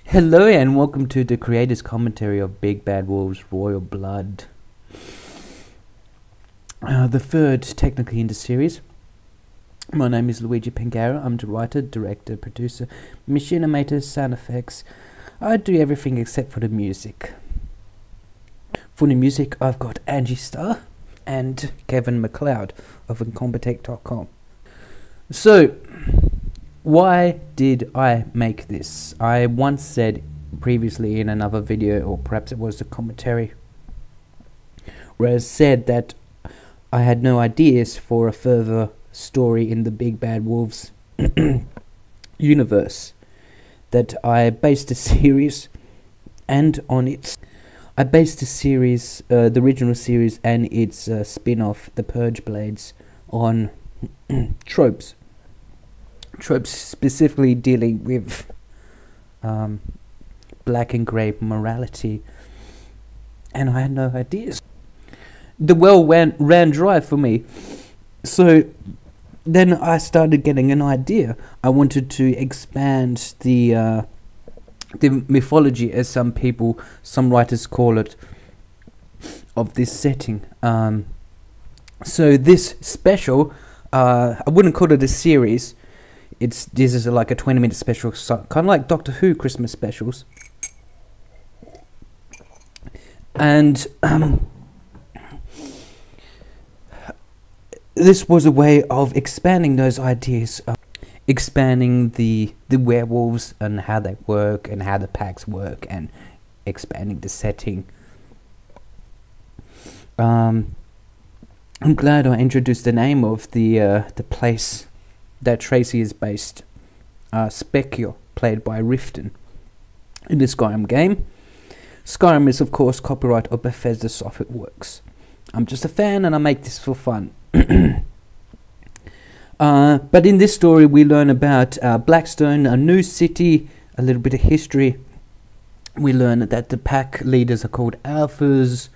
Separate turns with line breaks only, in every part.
Hello and welcome to the creator's commentary of Big Bad Wolf's Royal Blood. The third technically in the series. My name is Luigi Pangara. I'm the writer, director, producer, Machinima sound effects. I do everything except for the music. For the music I've got Angie Starr and Kevin MacLeod of tktk. So, why did I make this? I once said previously in another video, or perhaps it was a commentary, where I said that I had no ideas for a further story in the Big Bad Wolves universe. That I based a series and on its... I based the series, the original series and its spin-off, The Purge Blades, on tropes specifically dealing with black and grey morality, and I had no ideas. The well ran dry for me, so then I started getting an idea. I wanted to expand the mythology, as some writers call it, of this setting. So this special, I wouldn't call it a series. This is like a 20-minute special, kind of like Doctor Who Christmas specials. And this was a way of expanding those ideas, expanding the werewolves and how they work and how the packs work, and expanding the setting. I'm glad I introduced the name of the place that Tracy is based, Specchio, played by Riften, in the Skyrim game. Skyrim is of course copyright of Bethesda Software Works. I'm just a fan and I make this for fun. But in this story we learn about Blackstone, a new city, a little bit of history. We learn that the pack leaders are called Alphas.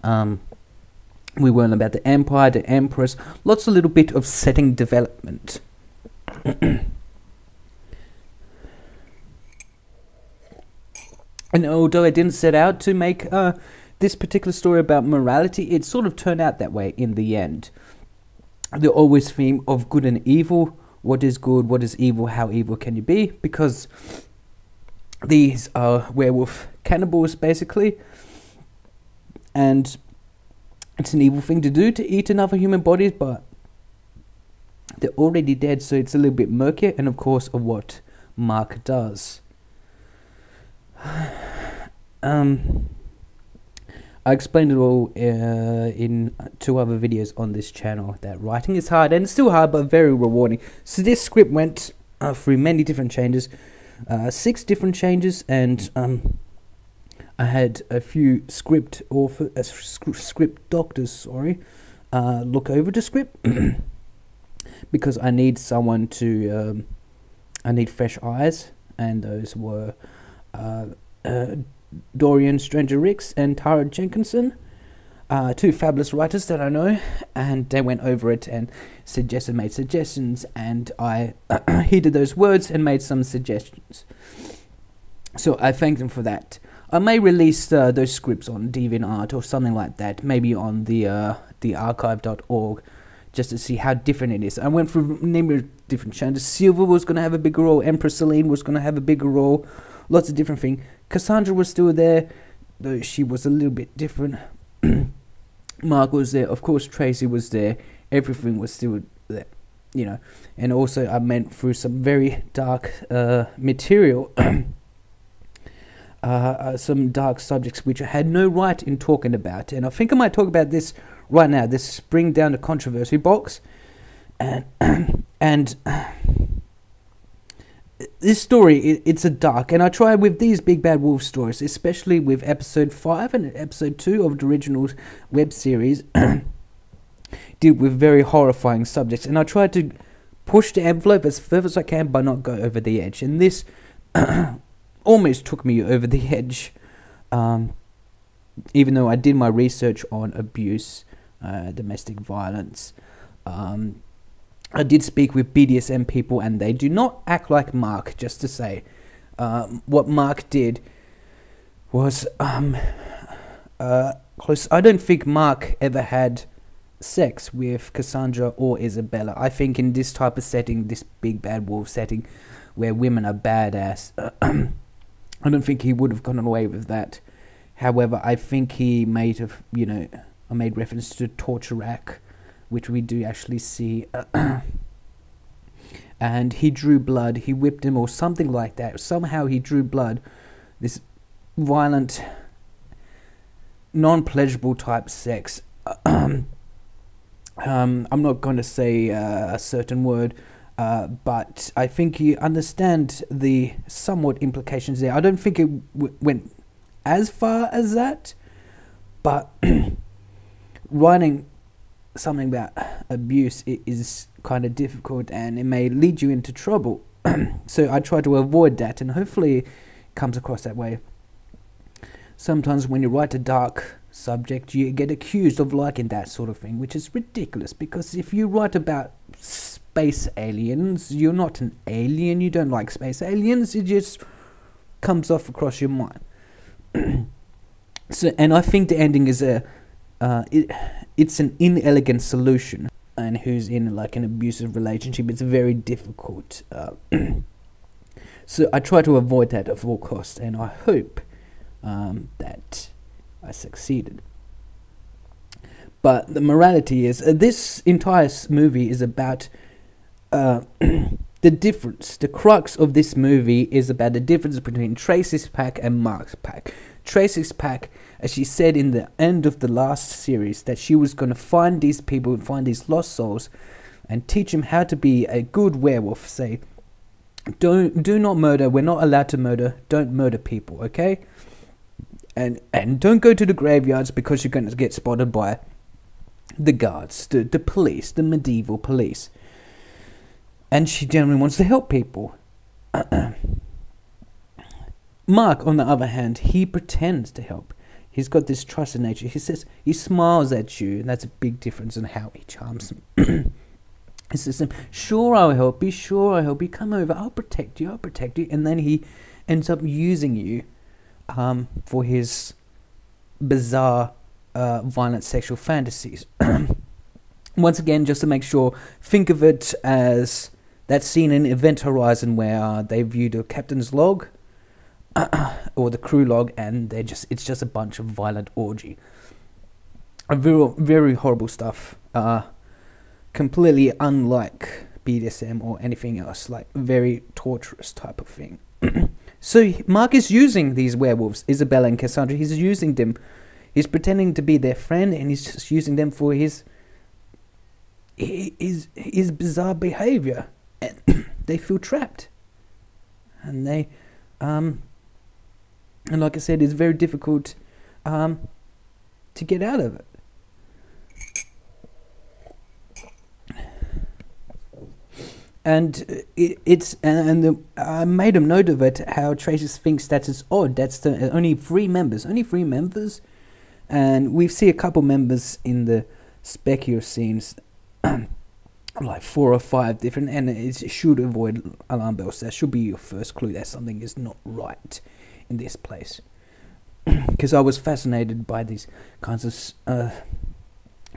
We learn about the Empire, the Empress, lots of little bit of setting development. And although I didn't set out to make this particular story about morality, it sort of turned out that way in the end. The always theme of good and evil. What is good, what is evil, how evil can you be? Because these are werewolf cannibals basically, and it's an evil thing to do, to eat another human body, but they're already dead, so it's a little bit murkier, and of course of what Mark does. I explained it all in 2 other videos on this channel, that writing is hard, and it's still hard but very rewarding. So this script went through many different changes, 6 different changes, and I had a few script doctors, look over the script. Because I need someone to, I need fresh eyes, and those were Dorian Stranger Ricks and Tara Jenkinson, 2 fabulous writers that I know, and they went over it and made suggestions, and I heeded those words and made some suggestions. So I thank them for that. I may release those scripts on DeviantArt or something like that, maybe on the archive.org. just to see how different it is. I went through numerous different changes. Silver was going to have a bigger role. Empress Celine was going to have a bigger role. Lots of different things. Cassandra was still there, though she was a little bit different. Mark was there. Of course, Tracy was there. Everything was still there, you know. And also, I went through some very dark material. Some dark subjects which I had no right in talking about. And I think I might talk about this right now, this spring down the controversy box, and this story, it's a dark, and I try with these Big Bad Wolf stories, especially with episode 5 and episode 2 of the original web series, deal with very horrifying subjects, and I try to push the envelope as further as I can but not go over the edge, and this almost took me over the edge, even though I did my research on abuse, domestic violence. I did speak with BDSM people, and they do not act like Mark, just to say. What Mark did was close. I don't think Mark ever had sex with Cassandra or Isabella. I think in this type of setting, this big bad wolf setting, where women are badass, I don't think he would have gone away with that. However, I think he made I made reference to torture rack, which we do actually see, and he drew blood. He whipped him or something like that. Somehow he drew blood. This violent, non-pleasurable type sex. I'm not going to say a certain word, but I think you understand the somewhat implications there. I don't think it went as far as that, but writing something about abuse is kind of difficult, and it may lead you into trouble. So I try to avoid that, and hopefully it comes across that way. Sometimes when you write a dark subject, you get accused of liking that sort of thing, which is ridiculous, because if you write about space aliens, you're not an alien, you don't like space aliens, it just comes off across your mind. So, and I think the ending is it's an inelegant solution, and who's in like an abusive relationship, it's very difficult. So I try to avoid that at all costs, and I hope that I succeeded. But the morality is, this entire movie is about the difference. The crux of this movie is about the difference between Tracy's pack and Mark's pack. Tracy's pack, as she said in the end of the last series, that she was going to find these people and find these lost souls and teach them how to be a good werewolf. Say, do not murder. We're not allowed to murder. Don't murder people, okay? And don't go to the graveyards because you're going to get spotted by the guards, the police, the medieval police. And she generally wants to help people. Mark, on the other hand, he pretends to help. He's got this trusted nature. He smiles at you, and that's a big difference in how he charms them. He says, sure, I'll help you, come over, I'll protect you. And then he ends up using you for his bizarre, violent sexual fantasies. Once again, just to make sure, think of it as that scene in Event Horizon where they view the captain's log, or the crew log, and it's just a bunch of violent orgy. Very, very horrible stuff. Completely unlike BDSM or anything else, like very torturous type of thing. So Mark is using these werewolves, Isabella and Cassandra. He's using them. He's pretending to be their friend, and he's just using them for his bizarre behavior. And they feel trapped, and they and like I said, it's very difficult to get out of it. And I made a note of it, how Tracy thinks that it's odd. That's only three members, and we see a couple members in the speckier scenes, like 4 or 5 different, and it should avoid alarm bells. That should be your first clue that something is not right in this place. Because I was fascinated by these kinds of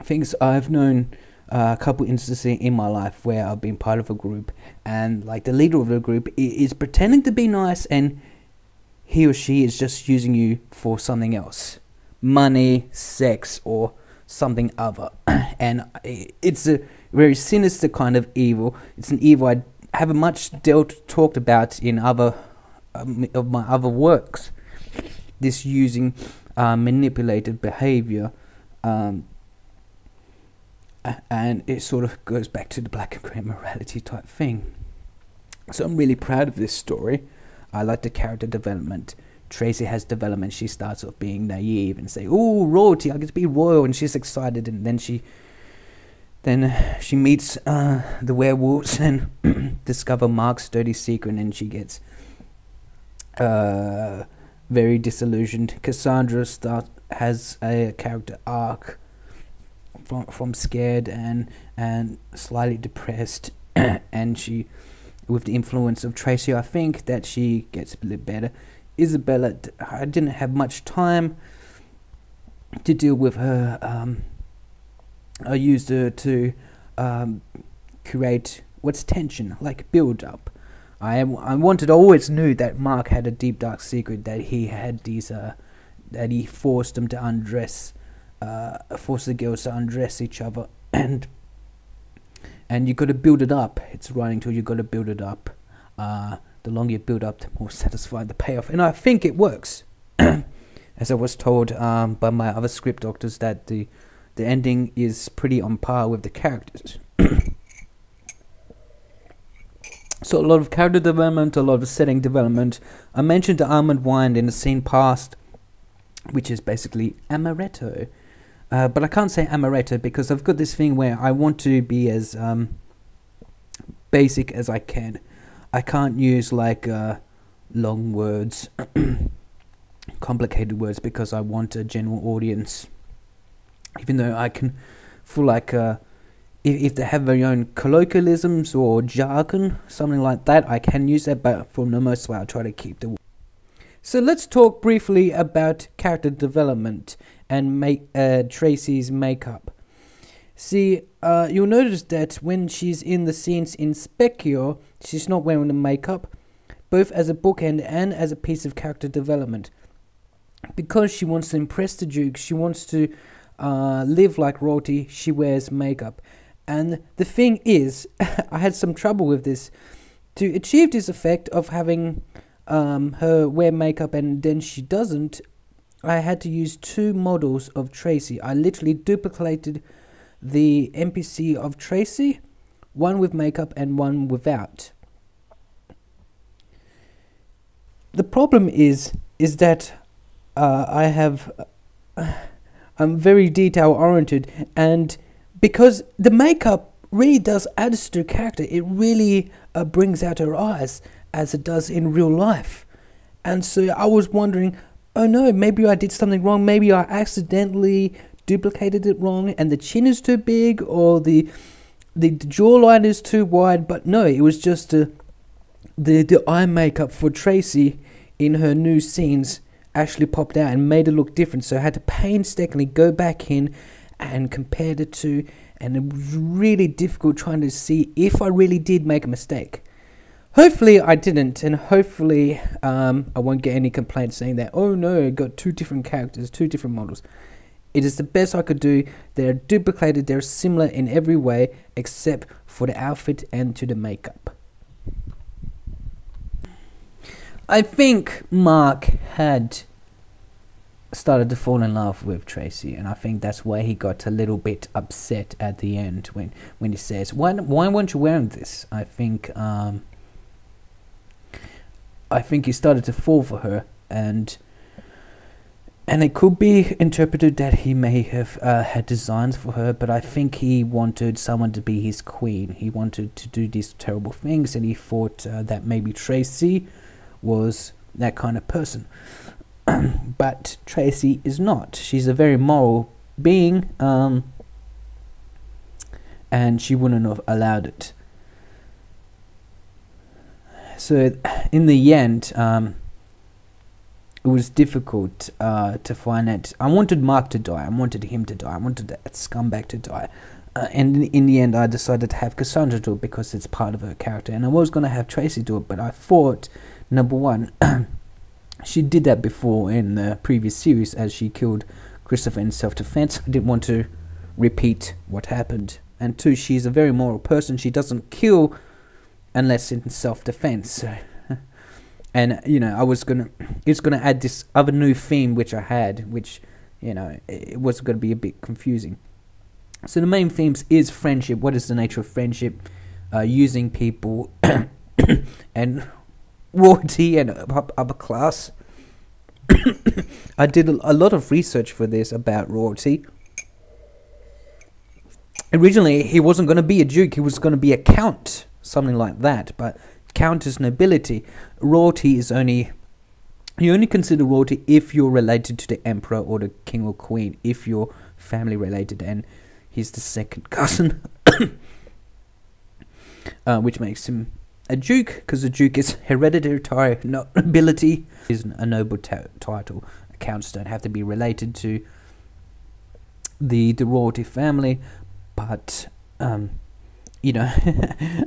things. I've known a couple instances in my life where I've been part of a group, and like the leader of the group is pretending to be nice, and he or she is just using you for something else, money, sex, or something other. And it's a very sinister kind of evil. It's an evil I haven't much talked about in other of my other works. This using manipulated behavior, and it sort of goes back to the black and grey morality type thing. So I'm really proud of this story. I like the character development. Tracy has development. She starts off being naive and say, "Oh, royalty! I get to be royal," and she's excited. And then she meets the werewolves and discover Mark's dirty secret, and she gets very disillusioned. Cassandra has a character arc from scared and slightly depressed, and she with the influence of Tracy, I think that she gets a bit better. Isabella, I didn't have much time to deal with her. I used her to create what's tension, like build up. I always knew that Mark had a deep dark secret, that he had these that he forced them to undress, forced the girls to undress each other, and you got to build it up. It's writing tool, you got to build it up. The longer you build up, the more satisfying the payoff, and I think it works. As I was told by my other script doctors, that the ending is pretty on par with the characters. So a lot of character development, a lot of setting development. I mentioned the almond wine in the scene past, which is basically amaretto. But I can't say amaretto because I've got this thing where I want to be as basic as I can. I can't use like long words, complicated words, because I want a general audience. Even though I can feel like if they have their own colloquialisms or jargon, something like that, I can use that, but for the most part I try to keep the... So let's talk briefly about character development and Tracy's makeup. See, you'll notice that when she's in the scenes in Specchio, she's not wearing the makeup, both as a bookend and as a piece of character development. Because she wants to impress the Duke, she wants to live like royalty, she wears makeup. And the thing is, I had some trouble with this. To achieve this effect of having her wear makeup and then she doesn't, I had to use two models of Tracy. I literally duplicated the NPC of Tracy, one with makeup and one without. The problem is that I'm very detail oriented, and because the makeup really does add to the character, it really brings out her eyes as it does in real life. And so I was wondering, oh no, maybe I did something wrong, maybe I accidentally duplicated it wrong and the chin is too big, or the jawline is too wide. But no, it was just the eye makeup for Tracy in her new scenes actually popped out and made it look different. So I had to painstakingly go back in and compare the two, and it was really difficult trying to see if I really did make a mistake. Hopefully I didn't, and hopefully I won't get any complaints saying that, oh no, I got two different characters, two different models. It is the best I could do. They're duplicated, they're similar in every way except for the outfit and to the makeup. I think Mark had started to fall in love with Tracy, and I think that's why he got a little bit upset at the end when he says, why weren't you wearing this? I think he started to fall for her, and it could be interpreted that he may have had designs for her, but I think he wanted someone to be his queen. He wanted to do these terrible things, and he thought that maybe Tracy was that kind of person. But Tracy is not. She's a very moral being, and she wouldn't have allowed it. So in the end, it was difficult to find out. I wanted Mark to die. I wanted him to die. I wanted that scumbag to die. And in the end, I decided to have Cassandra do it because it's part of her character. And I was going to have Tracy do it, but I thought, number one, she did that before in the previous series as she killed Christopher in self-defense. I didn't want to repeat what happened. And two, she's a very moral person. She doesn't kill unless in self-defense. So, and, you know, it's gonna add this other new theme which I had, which, you know, it was going to be a bit confusing. So the main themes is friendship. What is the nature of friendship? Using people and royalty and upper class. I did a lot of research for this about royalty. Originally, he wasn't going to be a duke. He was going to be a count, something like that. But count is nobility. Royalty is only... You only consider royalty if you're related to the emperor or the king or queen. If you're family related, and he's the second cousin. Which makes him a duke, because a duke is hereditary nobility, is a noble title. Counts don't have to be related to the royalty family, but you know,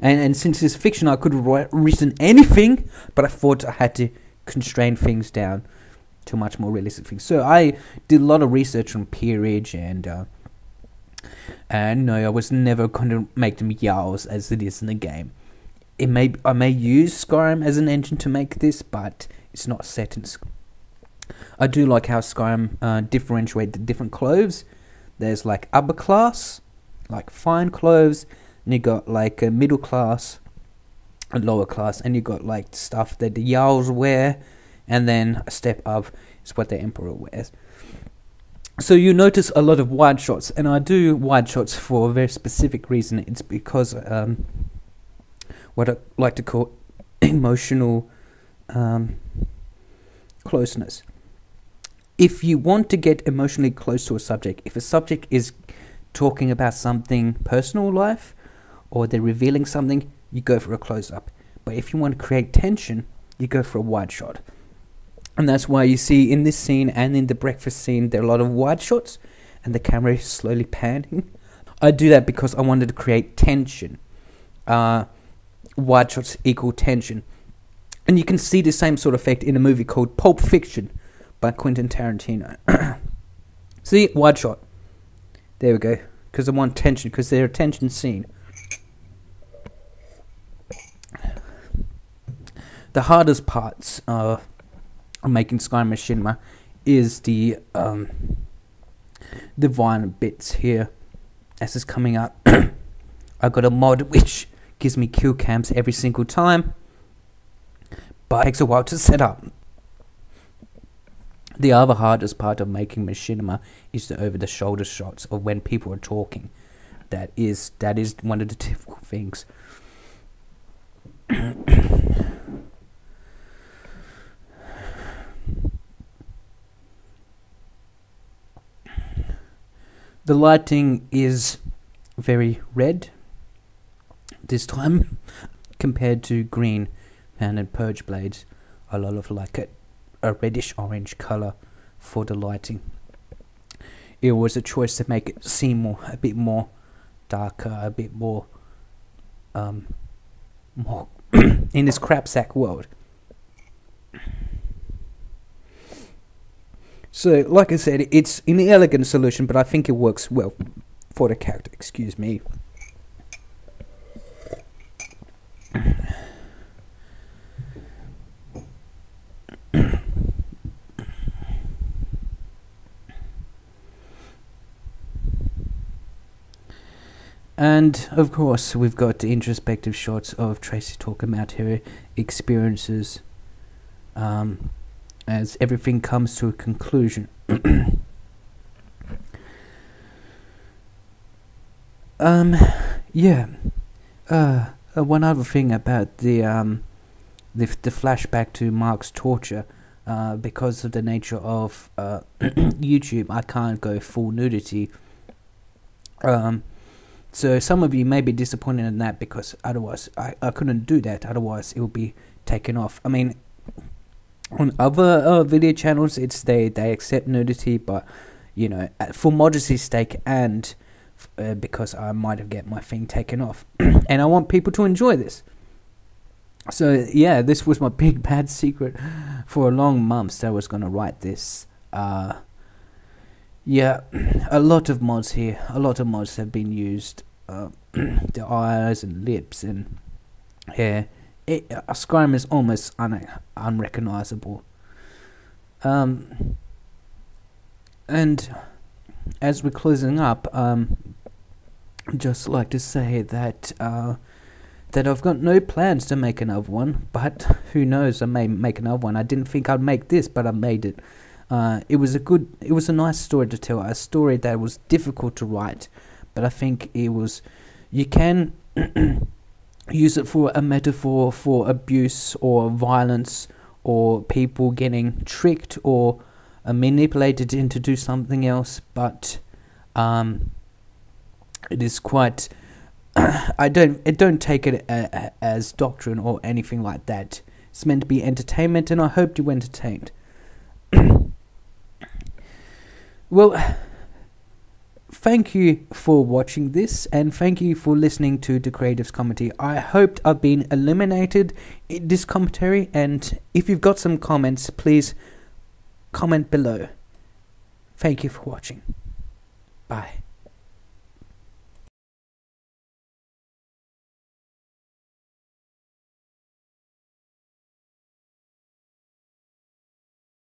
and since it's fiction, I could have written anything, but I thought I had to constrain things down to much more realistic things. So I did a lot of research on peerage, and no, I was never going to make them yowls as it is in the game. I may use Skyrim as an engine to make this, but it's not set in Skyrim. I do like how Skyrim differentiate the different clothes. There's like upper class, like fine clothes, and you got like a middle class, a lower class, and you got like stuff that the Jarls wear, and then a step up is what the Emperor wears. So you notice a lot of wide shots, and I do wide shots for a very specific reason. It's because what I like to call emotional closeness. If you want to get emotionally close to a subject, if a subject is talking about something personal life, or they're revealing something, you go for a close-up. But if you want to create tension, you go for a wide shot. And that's why you see in this scene and in the breakfast scene, there are a lot of wide shots, and the camera is slowly panning. I do that because I wanted to create tension. Wide shots equal tension. And you can see the same sort of effect in a movie called Pulp Fiction by Quentin Tarantino. See, wide shot. There we go. Because I want tension, because they're a tension scene. The hardest parts of making Skyrim Machinima is the violent bits here. As it's coming up, I got a mod which gives me kill cams every single time, but it takes a while to set up. The other hardest part of making Machinima is the over-the-shoulder shots of when people are talking. That is one of the difficult things. The lighting is very red this time compared to green and purge blades. A lot of like a reddish orange color for the lighting. It was a choice to make it seem a bit more darker, a bit more more in this crapsack world. So, like I said, it's an elegant solution, but I think it works well for the character. Excuse me. And, of course, we've got the introspective shots of Tracy talking about her experiences as everything comes to a conclusion. Yeah. One other thing about the flashback to Mark's torture, because of the nature of YouTube, I can't go full nudity. So some of you may be disappointed in that, because otherwise I couldn't do that. Otherwise it would be taken off. I mean, on other video channels, they accept nudity, but you know, for modesty's sake and because I might have get my thing taken off, and I want people to enjoy this. So yeah, this was my big bad secret for a long months that I was gonna write this. Yeah, a lot of mods here. A lot of mods have been used. The eyes and lips and hair. Skyrim is almost unrecognizable. And as we're closing up, just like to say that that I've got no plans to make another one, but who knows, I may make another one. I didn't think I'd make this, but I made it. It was a nice story to tell, a story that was difficult to write, but I think you can use it for a metaphor for abuse or violence or people getting tricked or manipulated into do something else, but it is quite I don't take it as doctrine or anything like that. It's meant to be entertainment, and I hope you entertained. Well, thank you for watching this, and thank you for listening to the Creatives Commentary. I hope I've been eliminated in this commentary, and if you've got some comments, please comment below. Thank you for watching. Bye.